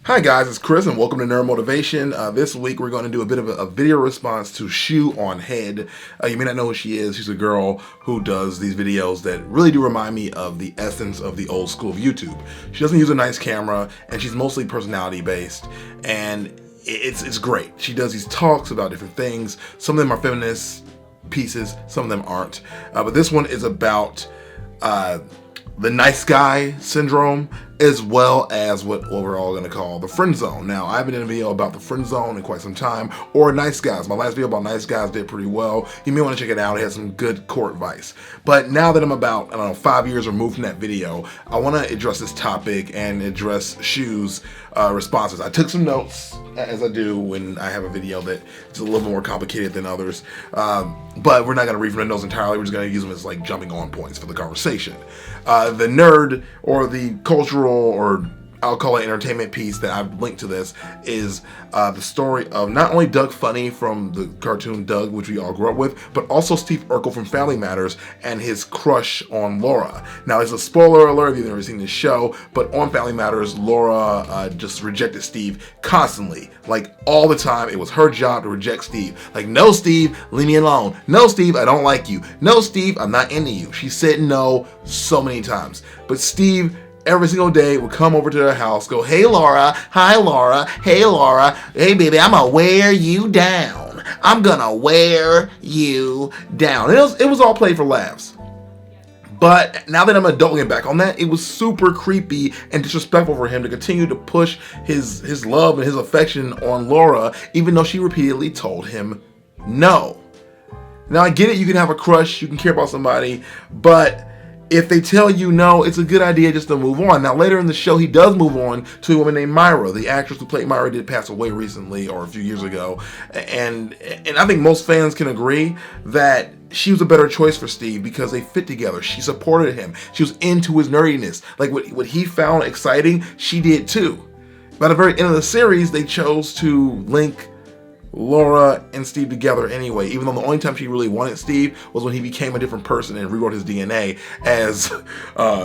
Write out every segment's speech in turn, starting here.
Hi guys, it's Chris and welcome to Nerd Motivation. This week we're going to do a bit of a video response to shoe0nhead. You may not know who she is. She's a girl who does these videos that really do remind me of the essence of the old school of YouTube. She doesn't use a nice camera and she's mostly personality based, and it's great. She does these talks about different things. Some of them are feminist pieces, some of them aren't. But this one is about the nice guy syndrome, as well as what we're all going to call the friend zone. Now, I haven't done a video about the friend zone in quite some time, or nice guys. My last video about nice guys did pretty well. You may want to check it out. It has some good core advice. But now that I'm about, 5 years removed from that video, I want to address this topic and address Shoe's responses. I took some notes, as I do when I have a video that is a little more complicated than others. But we're not going to read from the notes entirely. We're just going to use them as like jumping on points for the conversation. The nerd or the cultural, or I'll call it entertainment piece that I've linked to this is the story of not only Doug Funny from the cartoon Doug, which we all grew up with, but also Steve Urkel from Family Matters and his crush on Laura. Now, it's a spoiler alert if you've never seen this show, but on Family Matters, Laura just rejected Steve constantly, like all the time. It was her job to reject Steve. Like, no, Steve, leave me alone. No, Steve, I don't like you. No, Steve, I'm not into you. She said no so many times, but Steve every single day would come over to their house, go, "Hey Laura, hi Laura, hey Laura, hey baby, I'm gonna wear you down. I'm gonna wear you down." It was all played for laughs. But now that I'm an adult looking back on that, it was super creepy and disrespectful for him to continue to push his love and his affection on Laura, even though she repeatedly told him no. Now, I get it, you can have a crush, you can care about somebody, but if they tell you no, it's a good idea just to move on. Now, later in the show, he does move on to a woman named Myra. The actress who played Myra did pass away recently, or a few years ago. And I think most fans can agree that she was a better choice for Steve because they fit together. She supported him. She was into his nerdiness. Like what he found exciting, she did too. By the very end of the series, they chose to link Laura and Steve together anyway, even though the only time she really wanted Steve was when he became a different person and rewrote his DNA as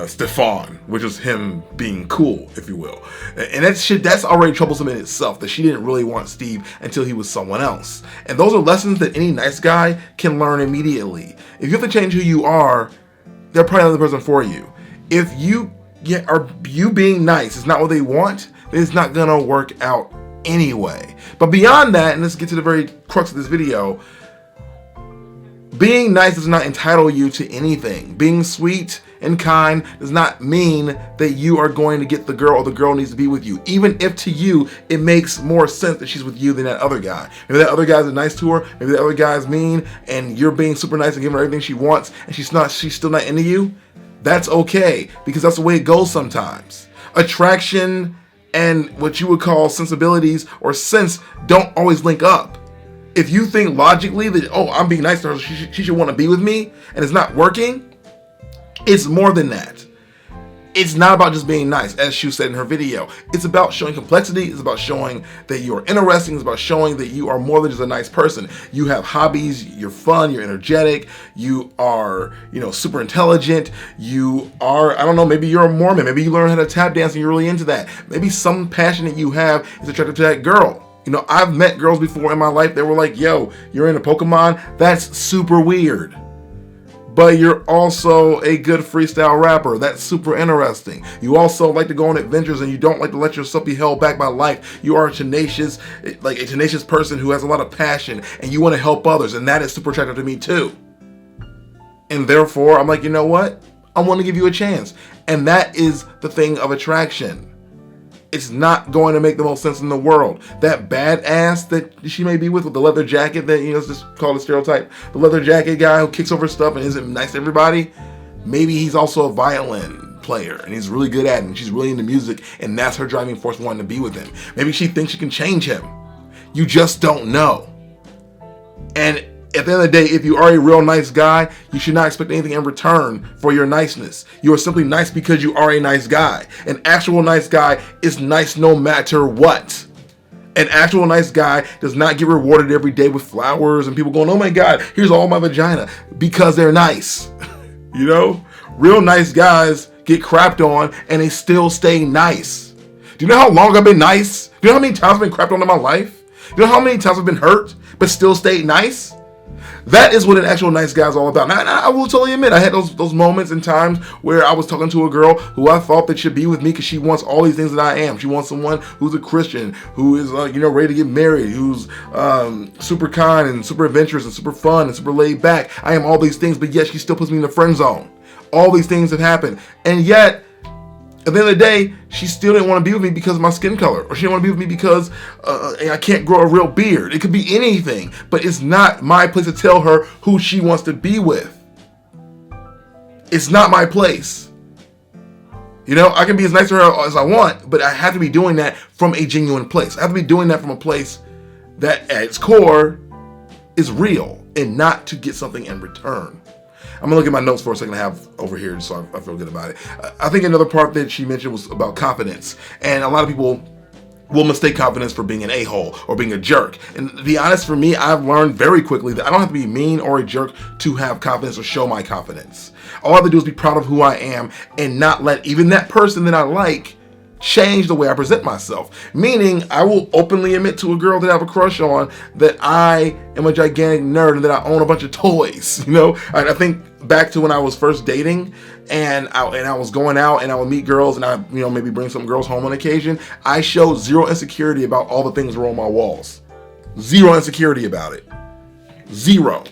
Stefan, which was him being cool, if you will. And that's already troublesome in itself, that she didn't really want Steve until he was someone else. And those are lessons that any nice guy can learn immediately. If you have to change who you are, they're probably not the person for you. If you being nice is not what they want, then it's not gonna work out anyway. But beyond that, and let's get to the very crux of this video, being nice does not entitle you to anything. Being sweet and kind does not mean that you are going to get the girl or the girl needs to be with you, even if to you it makes more sense that she's with you than that other guy. Maybe that other guy's nice to her, maybe that other guy's mean, and you're being super nice and giving her everything she wants, and she's still not into you. That's okay, because that's the way it goes sometimes. Attraction and what you would call sensibilities or sense don't always link up. If you think logically that, oh, I'm being nice to her, she should want to be with me, and it's not working, it's more than that. It's not about just being nice, as Shu said in her video. It's about showing complexity. It's about showing that you are interesting. It's about showing that you are more than just a nice person. You have hobbies. You're fun. You're energetic. You are, super intelligent. You are, I don't know, maybe you're a Mormon. Maybe you learn how to tap dance and you're really into that. Maybe some passion that you have is attracted to that girl. I've met girls before in my life that were like, "Yo, you're into Pokemon? That's super weird. But you're also a good freestyle rapper. That's super interesting. You also like to go on adventures and you don't like to let yourself be held back by life. You are a tenacious person who has a lot of passion and you want to help others, and that is super attractive to me too." And therefore, I'm like, you know what? I want to give you a chance. And that is the thing of attraction. It's not going to make the most sense in the world. That badass that she may be with the leather jacket that, it's just called a stereotype. The leather jacket guy who kicks over stuff and isn't nice to everybody. Maybe he's also a violin player and he's really good at it and she's really into music and that's her driving force wanting to be with him. Maybe she thinks she can change him. You just don't know. And at the end of the day, if you are a real nice guy, you should not expect anything in return for your niceness. You are simply nice because you are a nice guy. An actual nice guy is nice no matter what. An actual nice guy does not get rewarded every day with flowers and people going, "Oh my God, here's all my vagina," because they're nice. Real nice guys get crapped on and they still stay nice. Do you know how long I've been nice? Do you know how many times I've been crapped on in my life? Do you know how many times I've been hurt, but still stayed nice? That is what an actual nice guy is all about. Now, I will totally admit, I had those moments and times where I was talking to a girl who I thought that should be with me because she wants all these things that I am. She wants someone who's a Christian, who is, ready to get married, who's super kind and super adventurous and super fun and super laid back. I am all these things, but yet she still puts me in the friend zone. All these things have happened. And yet, at the end of the day, she still didn't want to be with me because of my skin color, or she didn't want to be with me because I can't grow a real beard. It could be anything, but it's not my place to tell her who she wants to be with. It's not my place. I can be as nice to her as I want, but I have to be doing that from a genuine place. I have to be doing that from a place that at its core is real and not to get something in return. I'm gonna look at my notes for a second I have over here so I feel good about it. I think another part that she mentioned was about confidence. And a lot of people will mistake confidence for being an a-hole or being a jerk. And to be honest, for me, I've learned very quickly that I don't have to be mean or a jerk to have confidence or show my confidence. All I have to do is be proud of who I am and not let even that person that I like change the way I present myself. Meaning, I will openly admit to a girl that I have a crush on that I am a gigantic nerd and that I own a bunch of toys. I think back to when I was first dating and I was going out and I would meet girls and I maybe bring some girls home on occasion. I showed zero insecurity about all the things that were on my walls. Zero insecurity about it. Zero.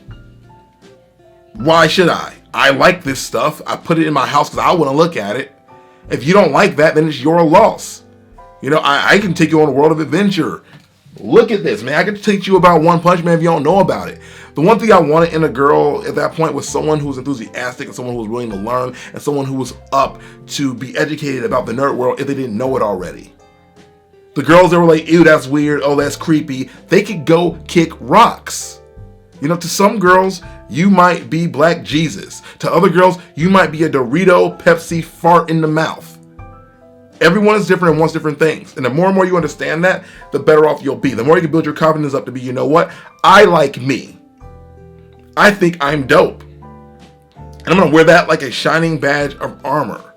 Why should I? I like this stuff. I put it in my house because I want to look at it. If you don't like that, then it's your loss. I can take you on a world of adventure. Look at this, man. I can teach you about One Punch Man if you don't know about it. The one thing I wanted in a girl at that point was someone who was enthusiastic and someone who was willing to learn and someone who was up to be educated about the nerd world if they didn't know it already. The girls that were like, ew, that's weird, oh, that's creepy, they could go kick rocks. To some girls, you might be Black Jesus. To other girls, you might be a Dorito Pepsi fart in the mouth. Everyone is different and wants different things. And the more and more you understand that, the better off you'll be. The more you can build your confidence up to be, you know what? I like me. I think I'm dope. And I'm going to wear that like a shining badge of armor.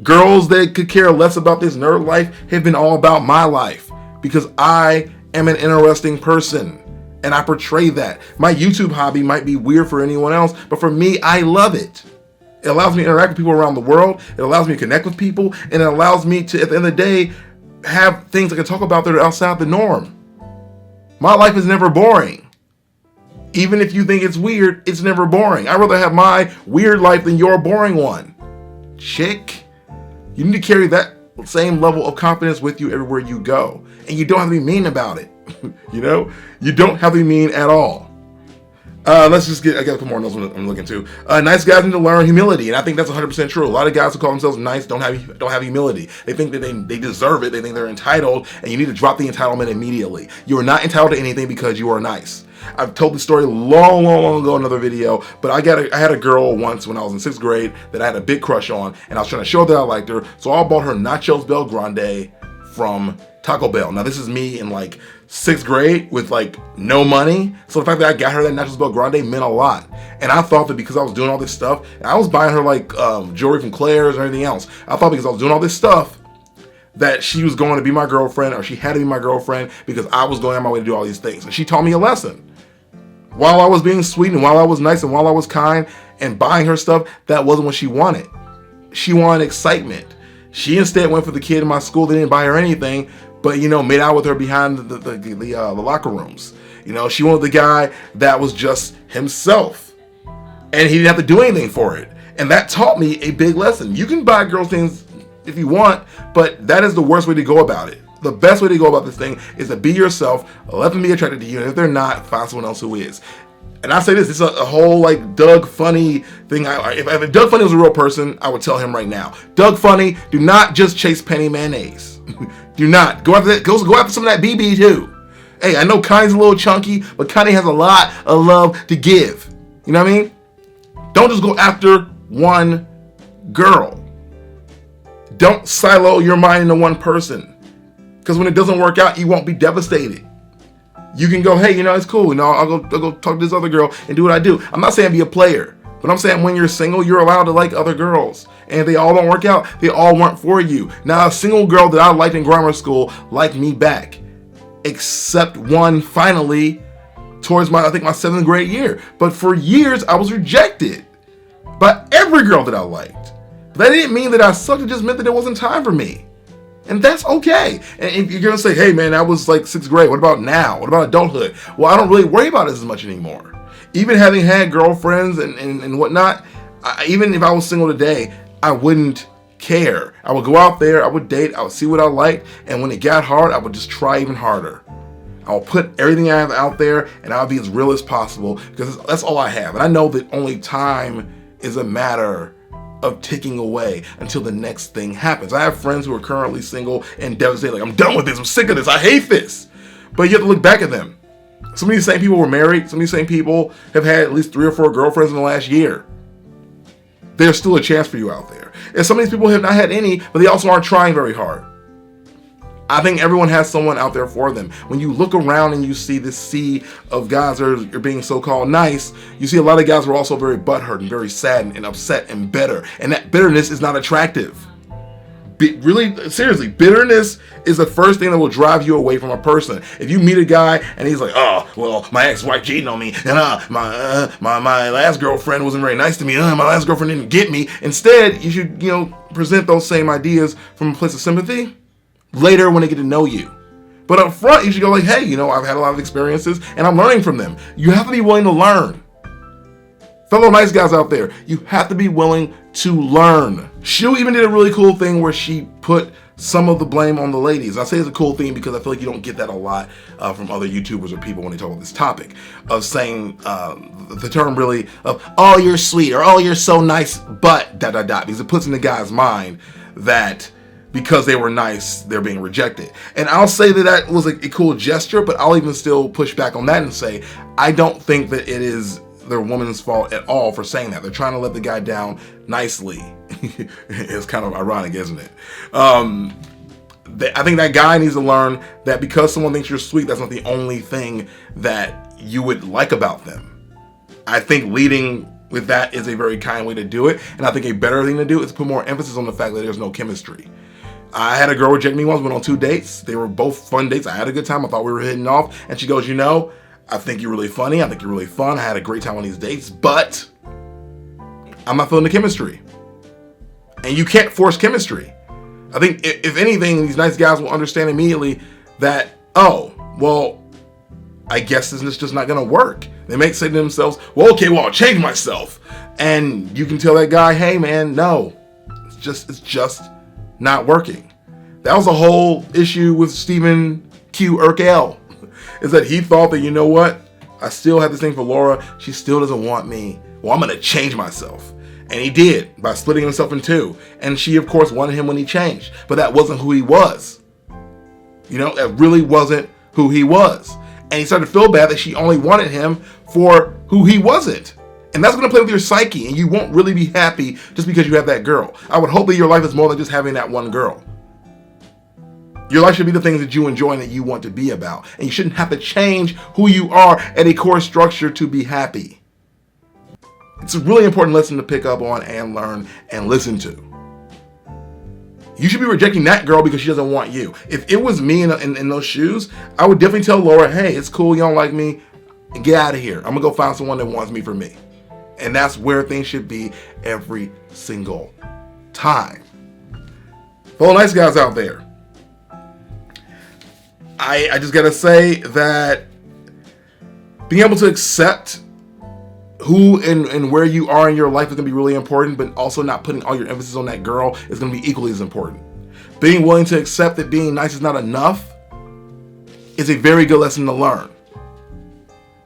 Girls that could care less about this nerd life have been all about my life because I am an interesting person. And I portray that. My YouTube hobby might be weird for anyone else, but for me, I love it. It allows me to interact with people around the world. It allows me to connect with people. And it allows me to, at the end of the day, have things I can talk about that are outside the norm. My life is never boring. Even if you think it's weird, it's never boring. I'd rather have my weird life than your boring one. Chick, you need to carry that same level of confidence with you everywhere you go. And you don't have to be mean about it. You don't have to be mean at all. I got a couple more notes I'm looking to. Nice guys need to learn humility, and I think that's 100% true. A lot of guys who call themselves nice don't have humility. They think that they deserve it. They think they're entitled, and you need to drop the entitlement immediately. You are not entitled to anything because you are nice. I've told the story long ago in another video, but I had a girl once when I was in 6th grade that I had a big crush on, and I was trying to show her that I liked her, so I bought her Nachos Bel Grande from Taco Bell. Now this is me in like 6th grade with like no money. So the fact that I got her that Nachos Bel Grande meant a lot. And I thought that because I was doing all this stuff, and I was buying her like jewelry from Claire's or anything else. I thought because I was doing all this stuff that she was going to be my girlfriend or she had to be my girlfriend because I was going on my way to do all these things. And she taught me a lesson. While I was being sweet and while I was nice and while I was kind and buying her stuff, that wasn't what she wanted. She wanted excitement. She instead went for the kid in my school that didn't buy her anything, but made out with her behind the locker rooms. She wanted the guy that was just himself, and he didn't have to do anything for it. And that taught me a big lesson. You can buy girls things if you want, but that is the worst way to go about it. The best way to go about this thing is to be yourself, let them be attracted to you, and if they're not, find someone else who is. And I say this, it's a whole like Doug Funny thing. If Doug Funny was a real person, I would tell him right now, Doug Funny, do not just chase penny mayonnaise. Do not. Go after that. Go after some of that BB too. Hey, I know Kanye's a little chunky, but Kanye has a lot of love to give. You know what I mean? Don't just go after one girl. Don't silo your mind into one person. Because when it doesn't work out, you won't be devastated. You can go, hey, it's cool. I'll go talk to this other girl and do what I do. I'm not saying be a player. But I'm saying when you're single, you're allowed to like other girls. And if they all don't work out, they all weren't for you. Now, a single girl that I liked in grammar school liked me back. Except one finally towards my 7th grade year. But for years, I was rejected by every girl that I liked. But that didn't mean that I sucked. It just meant that it wasn't time for me. And that's okay. And if you're going to say, hey, man, that was like 6th grade. What about now? What about adulthood? Well, I don't really worry about it as much anymore. Even having had girlfriends and whatnot, even if I was single today, I wouldn't care. I would go out there, I would date, I would see what I liked, and when it got hard, I would just try even harder. I'll put everything I have out there, and I'll be as real as possible, because that's all I have. And I know that only time is a matter of ticking away until the next thing happens. I have friends who are currently single and devastated, like, I'm done with this, I'm sick of this, I hate this. But you have to look back at them. Some of these same people were married. Some of these same people have had at least 3 or 4 girlfriends in the last year. There's still a chance for you out there. And some of these people have not had any, but they also aren't trying very hard. I think everyone has someone out there for them. When you look around and you see this sea of guys that are being so-called nice, you see a lot of guys who are also very butthurt and very sad and upset and bitter. And that bitterness is not attractive. Really, seriously, bitterness is the first thing that will drive you away from a person. If you meet a guy and he's like, oh, well, my ex-wife cheated on me, and my last girlfriend wasn't very nice to me, my last girlfriend didn't get me. Instead, you should, present those same ideas from a place of sympathy later when they get to know you. But up front, you should go like, hey, I've had a lot of experiences and I'm learning from them. You have to be willing to learn. Fellow nice guys out there, you have to be willing to learn. Shoe even did a really cool thing where she put some of the blame on the ladies. I say it's a cool thing because I feel like you don't get that a lot from other YouTubers or people when they talk about this topic of saying the term really of, oh, you're sweet, or oh, you're so nice, but ... because it puts in the guy's mind that because they were nice, they're being rejected. And I'll say that was a cool gesture, but I'll even still push back on that and say, I don't think that it is their woman's fault at all for saying that. They're trying to let the guy down nicely. It's kind of ironic, isn't it? I think that guy needs to learn that because someone thinks you're sweet, that's not the only thing that you would like about them. I think leading with that is a very kind way to do it. And I think a better thing to do is put more emphasis on the fact that there's no chemistry. I had a girl reject me once, went on 2 dates. They were both fun dates. I had a good time. I thought we were hitting off. And she goes, I think you're really funny. I think you're really fun. I had a great time on these dates, but I'm not feeling the chemistry. And you can't force chemistry. I think if anything, these nice guys will understand immediately that, oh, well, I guess this is just not going to work. They may say to themselves, well, okay, well, I'll change myself. And you can tell that guy, hey, man, no, it's just not working. That was a whole issue with Stephen Q. Urkel. Is that he thought that, I still have this thing for Laura. She still doesn't want me. Well, I'm going to change myself. And he did by splitting himself in 2. And she, of course, wanted him when he changed. But that wasn't who he was. That really wasn't who he was. And he started to feel bad that she only wanted him for who he wasn't. And that's going to play with your psyche. And you won't really be happy just because you have that girl. I would hope that your life is more than just having that one girl. Your life should be the things that you enjoy and that you want to be about. And you shouldn't have to change who you are at a core structure to be happy. It's a really important lesson to pick up on and learn and listen to. You should be rejecting that girl because she doesn't want you. If it was me in those shoes, I would definitely tell Laura, hey, it's cool, you don't like me, get out of here. I'm going to go find someone that wants me for me. And that's where things should be every single time. Fellow nice guys out there, I just gotta say that being able to accept who and where you are in your life is gonna be really important, but also not putting all your emphasis on that girl is gonna be equally as important. Being willing to accept that being nice is not enough is a very good lesson to learn.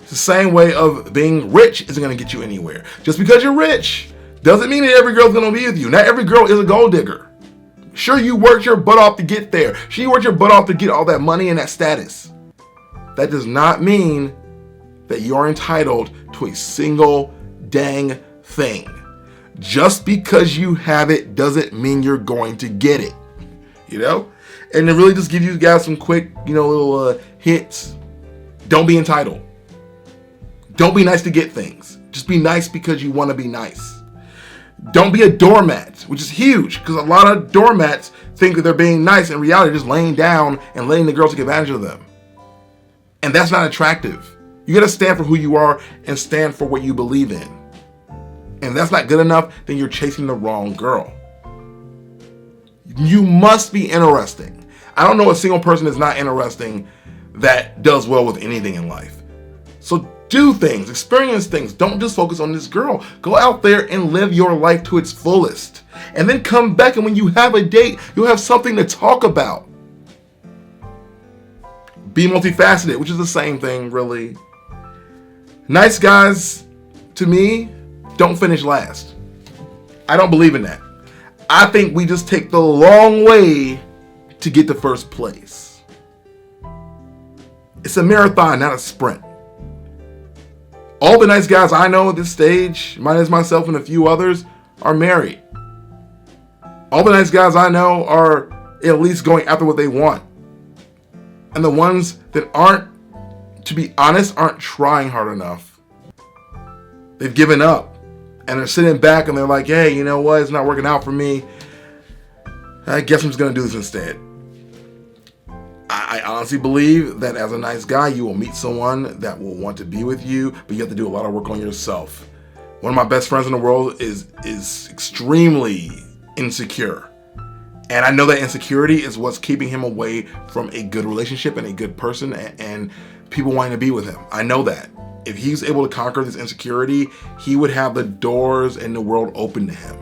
It's the same way of being rich isn't gonna get you anywhere. Just because you're rich doesn't mean that every girl's gonna be with you. Not every girl is a gold digger. Sure, you worked your butt off to get there. Sure, you worked your butt off to get all that money and that status. That does not mean that you're entitled to a single dang thing. Just because you have it doesn't mean you're going to get it. And to really just give you guys some quick, little hits. Don't be entitled. Don't be nice to get things. Just be nice because you want to be nice. Don't be a doormat, which is huge because a lot of doormats think that they're being nice. In reality, just laying down and letting the girls take advantage of them. And that's not attractive. You got to stand for who you are and stand for what you believe in. And if that's not good enough, then you're chasing the wrong girl. You must be interesting. I don't know a single person that's not interesting that does well with anything in life. So do things, experience things. Don't just focus on this girl. Go out there and live your life to its fullest. And then come back, and when you have a date, you'll have something to talk about. Be multifaceted, which is the same thing, really. Nice guys, to me, don't finish last. I don't believe in that. I think we just take the long way to get to first place. It's a marathon, not a sprint. All the nice guys I know at this stage, minus myself and a few others, are married. All the nice guys I know are at least going after what they want. And the ones that aren't, to be honest, aren't trying hard enough. They've given up. And they're sitting back and they're like, hey, you know what? It's not working out for me. I guess I'm just going to do this instead. I honestly believe that as a nice guy, you will meet someone that will want to be with you, but you have to do a lot of work on yourself. One of my best friends in the world is extremely insecure. And I know that insecurity is what's keeping him away from a good relationship and a good person and people wanting to be with him. I know that. If he's able to conquer this insecurity, he would have the doors in the world open to him.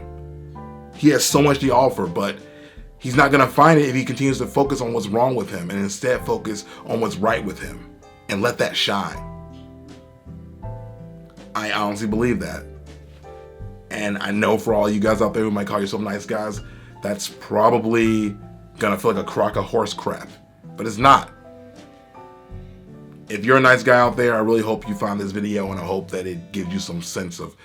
He has so much to offer, but he's not going to find it if he continues to focus on what's wrong with him and instead focus on what's right with him and let that shine. I honestly believe that. And I know for all you guys out there who might call yourself nice guys, that's probably going to feel like a crock of horse crap, but it's not. If you're a nice guy out there, I really hope you find this video, and I hope that it gives you some sense of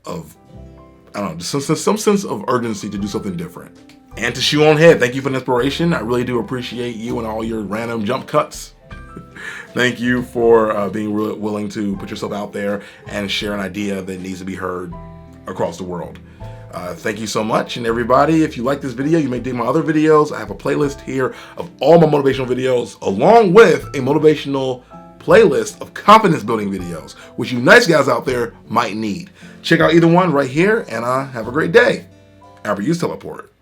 I don't know, some sense of urgency to do something different. And to shoe0nhead, thank you for the inspiration. I really do appreciate you and all your random jump cuts. Thank you for being willing to put yourself out there and share an idea that needs to be heard across the world. Thank you so much. And everybody, if you like this video, you may dig my other videos. I have a playlist here of all my motivational videos, along with a motivational playlist of confidence building videos, which you nice guys out there might need. Check out either one right here, and have a great day. Albert Hughes Teleport.